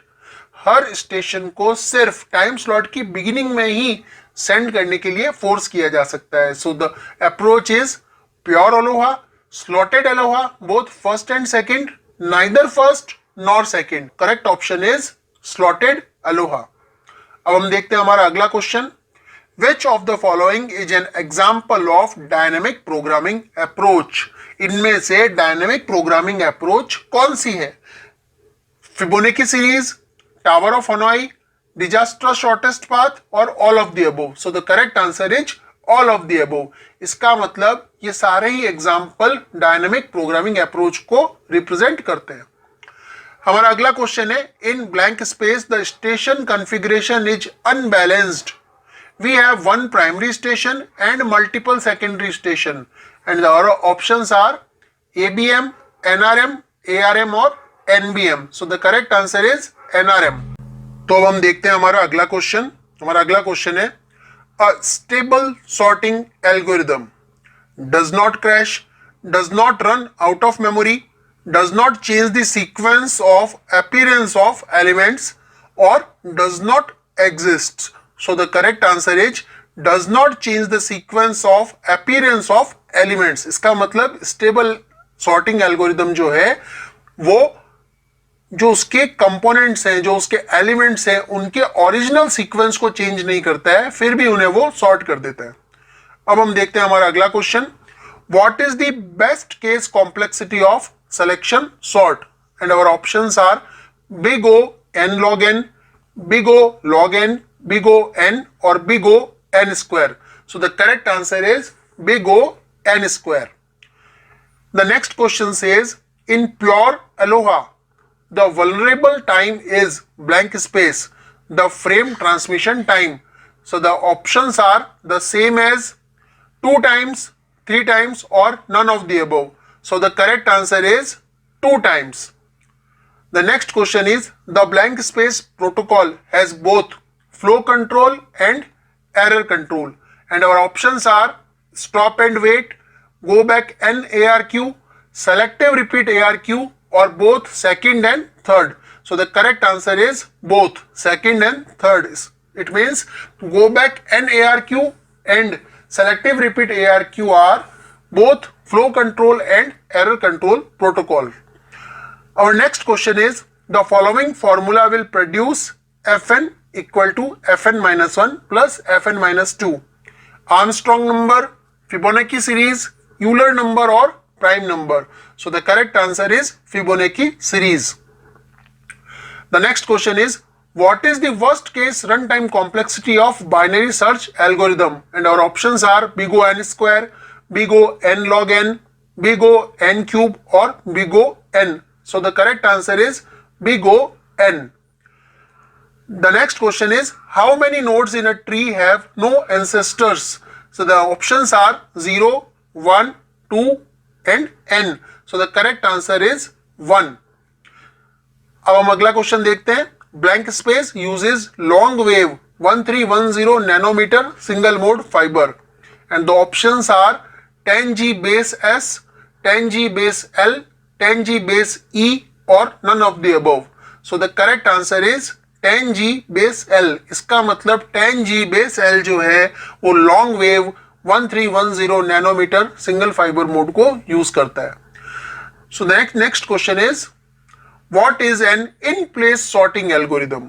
Her station को सिर्फ टाइम स्लॉट की बिगिनिंग में ही सेंड करने के लिए फोर्स किया जा सकता है. So the approach is pure Aloha, slotted Aloha, both first and second, neither first nor second. Correct option is slotted Aloha. अब हम देखते हैं हमारा अगला question. Which of the following is an example of dynamic programming approach? इनमें से dynamic programming approach कौन सी है? Fibonacci series, tower of Hanoi, Dijkstra shortest path और all of the above. So the correct answer is all of the above. इसका मतलब ये सारे ही एग्जाम्पल डायनेमिक प्रोग्रामिंग अप्रोच को रिप्रेजेंट करते हैं. हमारा अगला क्वेश्चन है. In blank space the station configuration is unbalanced. We have one primary station and multiple secondary station, and the options are ABM, NRM, ARM और NBM. So the correct answer is NRM. तो अब हम देखते हैं हमारा अगला question. हमारा अगला क्वेश्चन है. A stable sorting algorithm does not crash, does not run out of memory, does not change the sequence of appearance of elements, or does not exist. So the correct answer is does not change the sequence of appearance of elements. इसका मतलब stable sorting algorithm जो है वो जो उसके components हैं, जो उसके एलिमेंट्स हैं, उनके ओरिजिनल सीक्वेंस को चेंज नहीं करता है, फिर भी उन्हें वो सॉर्ट कर देता है. अब हम देखते हैं हमारा अगला question. What is the best case complexity of selection sort? And our options are big O n log n, big O log n, big O n or big O n square. So the correct answer is big O n square. The next question says in pure Aloha the vulnerable time is blank space, the frame transmission time. So the options are the same as 2 times, 3 times or none of the above. So the correct answer is 2 times. The next question is the blank space protocol has both flow control and error control, and our options are stop and wait, go back and ARQ, selective repeat ARQ, or both second and third. So the correct answer is both second and third. It means go back and ARQ and selective repeat ARQ are both flow control and error control protocol. Our next question is the following formula will produce Fn equal to Fn minus 1 plus Fn minus 2. Armstrong number, Fibonacci series, Euler number or prime number. So the correct answer is Fibonacci series. The next question is what is the worst case runtime complexity of binary search algorithm? And our options are big O n square, big O n log n, big O n cube or big O n. So the correct answer is big O n. The next question is how many nodes in a tree have no ancestors? So the options are 0, 1, 2 and n. So the correct answer is 1. अब हम अगला question देखते हैं. Blank space uses long wave 1310 nanometer single mode fiber, and the options are 10G base S, 10G base L, 10G base E or none of the above. So the correct answer is 10G base L. इसका मतलब 10G base L जो है वो long wave 1310 nanometre single fibre mode को use करता है. So next question is what is an in place sorting algorithm?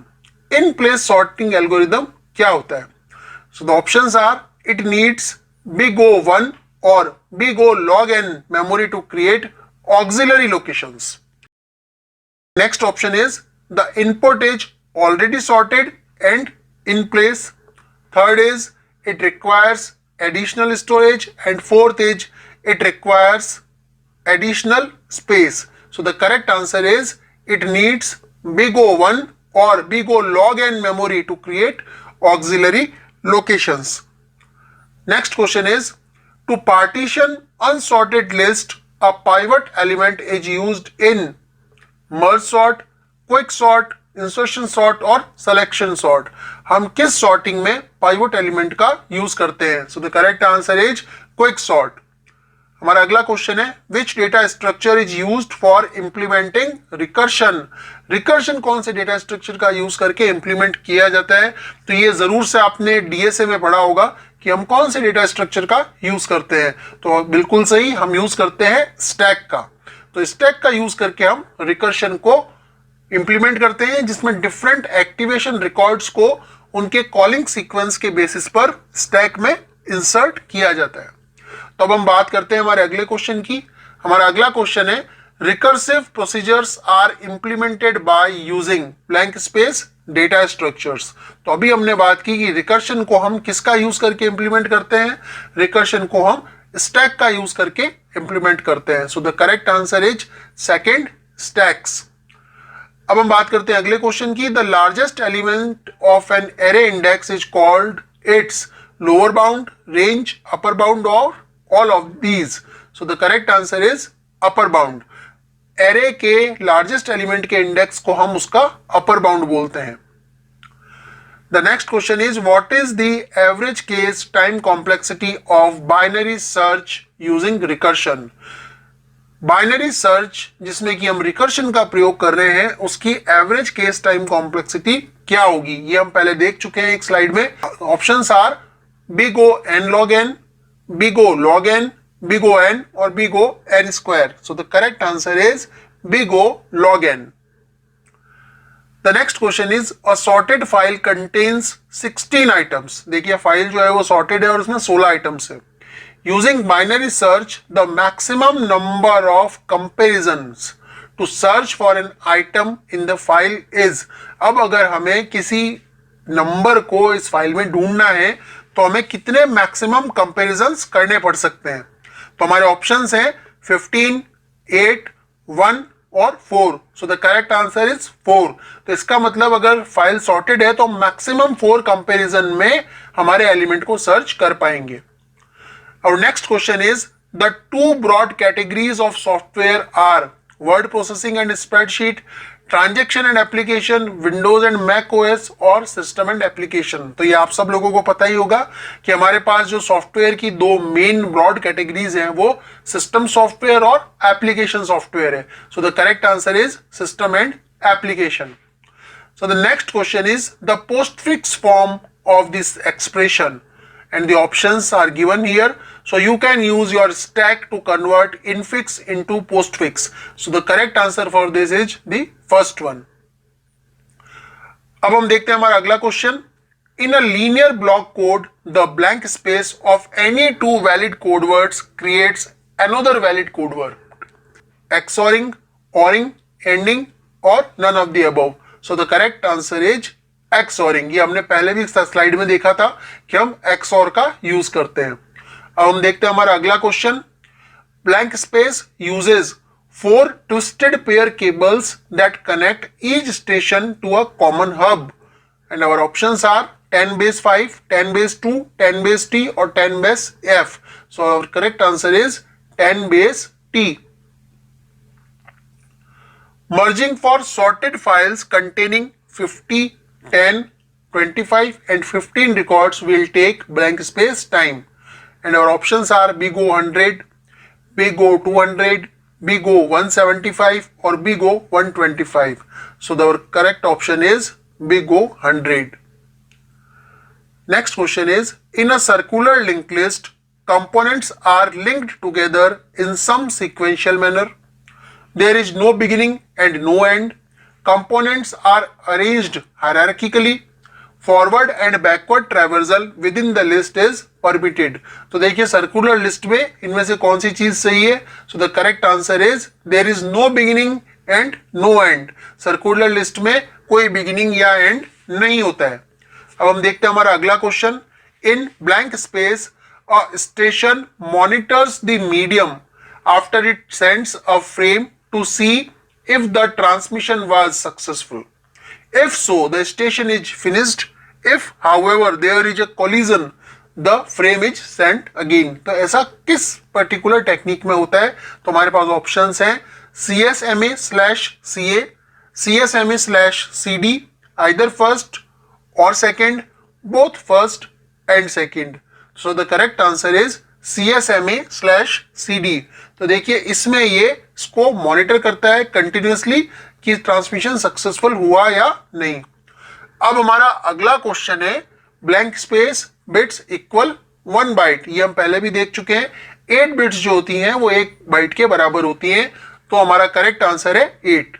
In place sorting algorithm क्या होता है? So the options are it needs big O1 or big O log n memory to create auxiliary locations. Next option is the input is already sorted and in place. Third is it requires additional storage, and fourth is it requires additional space. So the correct answer is it needs big O1 or big O log n memory to create auxiliary locations. Next question is, to partition unsorted list, a pivot element is used in merge sort, quick sort, insertion sort और selection sort. हम किस sorting में pivot element का use करते हैं? So the correct answer is quick sort. हमारा अगला question है, which data structure is used for implementing recursion. Recursion कौन से डेटा स्ट्रक्चर का यूज करके इंप्लीमेंट किया जाता है? तो ये जरूर से आपने डीएसए में पढ़ा होगा कि हम कौन से डेटा स्ट्रक्चर का यूज करते हैं. तो बिल्कुल सही, हम यूज करते हैं स्टैक का. तो स्टैक का यूज करके हम रिकर्शन को इंप्लीमेंट करते हैं, जिसमें डिफरेंट एक्टिवेशन रिकॉर्ड्स को उनके कॉलिंग सीक्वेंस के बेसिस पर स्टैक में इंसर्ट किया जाता है. तो अब हम बात करते हैं हमारे अगले क्वेश्चन की. हमारा अगला क्वेश्चन है, recursive procedures are implemented by using blank space data structures. तो अभी हमने बात की कि रिकर्शन को हम किसका यूज करके इंप्लीमेंट करते हैं? रिकर्शन को हम स्टैक का यूज करके इंप्लीमेंट करते हैं. सो the correct answer is second, stacks. अब हम बात करते हैं अगले क्वेश्चन की. The largest element of an array index is called its lower bound, range, upper bound और all of these. So the correct answer is upper bound. Array के largest element के index को हम उसका upper bound बोलते हैं. The next question is, what is the average case time complexity of binary search using recursion? Binary search जिसमें कि हम recursion का प्रयोग कर रहे हैं, उसकी average case time complexity क्या होगी? ये हम पहले देख चुके हैं एक स्लाइड में. Options are big O n log n, big O log n, big O n or big O n square. So the correct answer is big O log n. The next question is, a sorted file contains 16 items. देखिए file जो है वो sorted है और उसमें 16 items है. Using binary search, the maximum number of comparisons to search for an item in the file is. अब अगर हमें किसी नंबर को इस फाइल में ढूंढना है तो हमें कितने मैक्सिमम कंपैरिजंस करने पड़ सकते हैं? तो हमारे ऑप्शंस हैं 15, 8, 1 और 4. सो द करेक्ट आंसर इज 4. तो इसका मतलब अगर फाइल सॉर्टेड है तो मैक्सिमम 4 कंपैरिजन में हमारे एलिमेंट को सर्च कर पाएंगे. और next question is, the two broad categories of software are word processing and spreadsheet, transaction and application, Windows and Mac OS और सिस्टम एंड एप्लीकेशन. तो ये आप सब लोगों को पता ही होगा कि हमारे पास जो सॉफ्टवेयर की दो मेन ब्रॉड कैटेगरीज हैं वो सिस्टम सॉफ्टवेयर और एप्लीकेशन सॉफ्टवेयर है. So the correct answer is system and application. So the next question is, the postfix form of this expression and the options are given here. So you can use your stack to convert infix into postfix. So the correct answer for this is the first one. अब हम देखते हैं हमारा अगला question. In a linear block code, the blank space of any two valid code words creates another valid code word. XORing, ORing, ANDing or none of the above. So the correct answer is XORing. ये हमने पहले भी slide में देखा था कि हम XOR का यूज करते हैं. अब हम देखते हैं हमारा अगला question. Blank space uses 4 twisted pair cables that connect each station to a common hub and our options are 10 base 5, 10 base 2, 10 base T और 10 base F. So our correct answer is 10 base T. Merging for sorted files containing 50, 10, 25 and 15 records will take blank space time and our options are big O 100, big O 200, big O 175 or big O 125. So the correct option is big O 100. Next question is, in a circular linked list, components are linked together in some sequential manner. There is no beginning and no end. Components are arranged hierarchically. Forward and backward traversal within the list is permitted. तो देखिए circular list में इनमें से कौन सी चीज सही है? So the correct answer is there is no beginning and no end. Circular list में कोई बिगिनिंग या एंड नहीं होता है. अब हम देखते हैं हमारा अगला question. in blank space, a station monitors the medium after it sends a frame to see if the transmission was successful. If so, the station is finished. If, however, there is a collision, the frame is sent again. तो ऐसा किस particular technique में होता है? तो हमारे पास options हैं CSMA/CA, CSMA/CD, either first or second, both first and second. So the correct answer is CSMA/CD. तो देखिए इसमें ये इसको मॉनिटर करता है कंटिन्यूसली कि ट्रांसमिशन सक्सेसफुल हुआ या नहीं. अब हमारा अगला क्वेश्चन है blank space bits equal 1 byte. ये हम पहले भी देख चुके हैं. 8 बिट्स जो होती हैं वो 1 बाइट के बराबर होती हैं. तो हमारा करेक्ट आंसर है 8.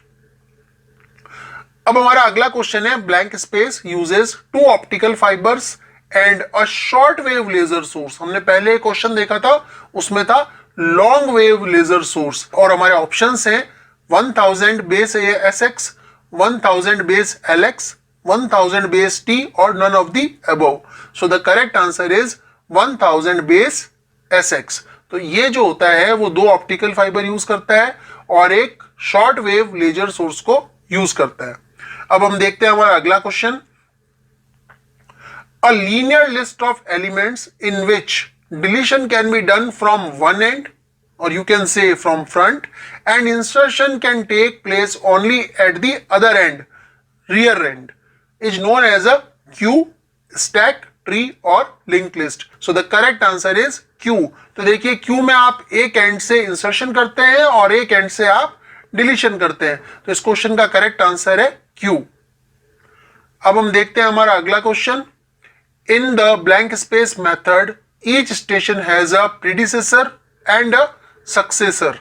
अब हमारा अगला क्वेश्चन है blank space uses 2 optical fibres and a short wave laser source. हमने पहले क्वेश्चन देखा था, उसमें था लॉन्ग वेव लेजर सोर्स, और हमारे ऑप्शंस हैं 1000 base SX, 1000 base LX, 1000 base T और none of the above. So the correct answer is 1000 base SX. तो ये जो होता है वो 2 ऑप्टिकल फाइबर यूज करता है और एक शॉर्ट वेव लेजर सोर्स को यूज करता है. अब हम देखते हैं हमारा अगला question. A linear list of elements in which deletion can be done from one end, or you can say from front, and insertion can take place only at the other end, rear end, is known as a queue, stack, tree or linked list. So the correct answer is queue. तो देखिए queue में आप एक and से insertion करते हैं और एक एंड से आप डिलीशन करते हैं. तो इस क्वेश्चन का करेक्ट आंसर है queue. अब हम देखते हैं हमारा अगला question. In the blank space method, each station has a predecessor and a successor.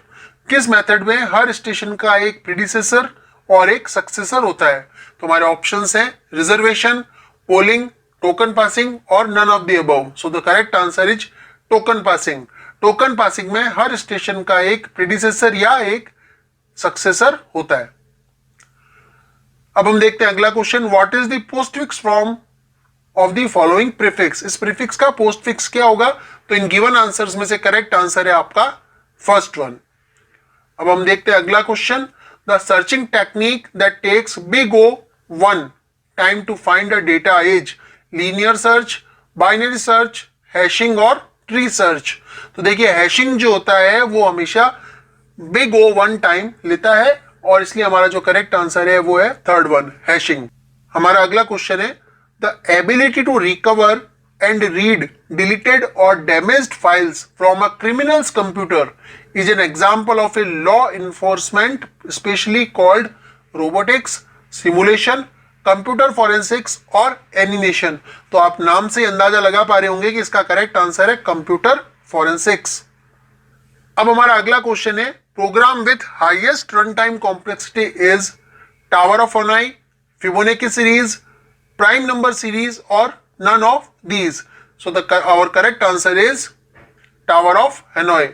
किस मेथड में हर स्टेशन का एक प्रीडिसेसर और एक सक्सेसर होता है? तो हमारे ऑप्शंस हैं रिजर्वेशन, पोलिंग, टोकन पासिंग और none of the above. So the correct answer is token passing. Token passing में हर स्टेशन का एक प्रीडिसेसर या एक सक्सेसर होता है. अब हम देखते हैं अगला question. What is the postfix form of the following prefix? इस प्रीफिक्स का पोस्टफिक्स क्या होगा? तो इन गिवन आंसर्स में से करेक्ट आंसर है आपका फर्स्ट वन. अब हम देखते हैं अगला question. The searching technique that takes big O1 time to find a data is linear search, binary search, hashing और ट्री सर्च. तो देखिए हैशिंग जो होता है वो हमेशा बिग O1 टाइम लेता है और इसलिए हमारा जो करेक्ट आंसर है वो है थर्ड वन, हैशिंग. हमारा अगला क्वेश्चन है the ability to recover and read deleted or damaged files from a criminal's computer is an example of a law enforcement especially called robotics, simulation, computer forensics और animation. तो आप नाम से अंदाजा लगा पा रहे होंगे कि इसका करेक्ट आंसर है कंप्यूटर फोरेंसिक्स. अब हमारा अगला क्वेश्चन है program with highest run time complexity is tower of Hanoi, Fibonacci series, prime number series or none of these. So our correct answer is Tower of Hanoi.